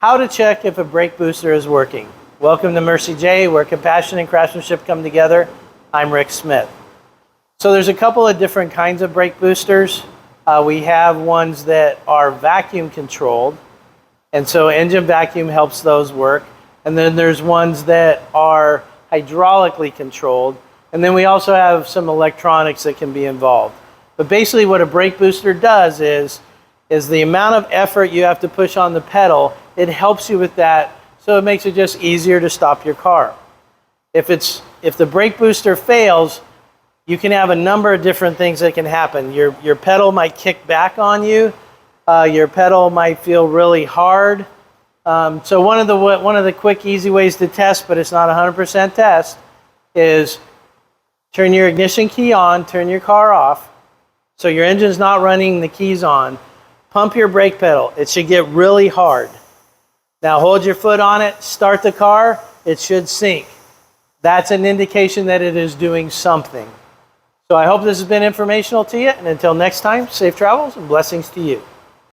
How to check if a brake booster is working. Welcome to Mercie J, where compassion and craftsmanship come together. I'm Rick Smith. So there's a couple of different kinds of brake boosters. We have ones that are vacuum controlled, and so engine vacuum helps those work. And then there's ones that are hydraulically controlled, and then we also have some electronics that can be involved. But basically what a brake booster does is the amount of effort you have to push on the pedal, it helps you with that, so it makes it just easier to stop your car. If the brake booster fails, you can have a number of different things that can happen. Your pedal might kick back on you. Your pedal might feel really hard. So one of the quick, easy ways to test, but it's not a 100% test, is turn your ignition key on, turn your car off, so your engine's not running, the keys on. Pump your brake pedal. It should get really hard. Now hold your foot on it, start the car, it should sink. That's an indication that it is doing something. So I hope this has been informational to you, and until next time, safe travels and blessings to you.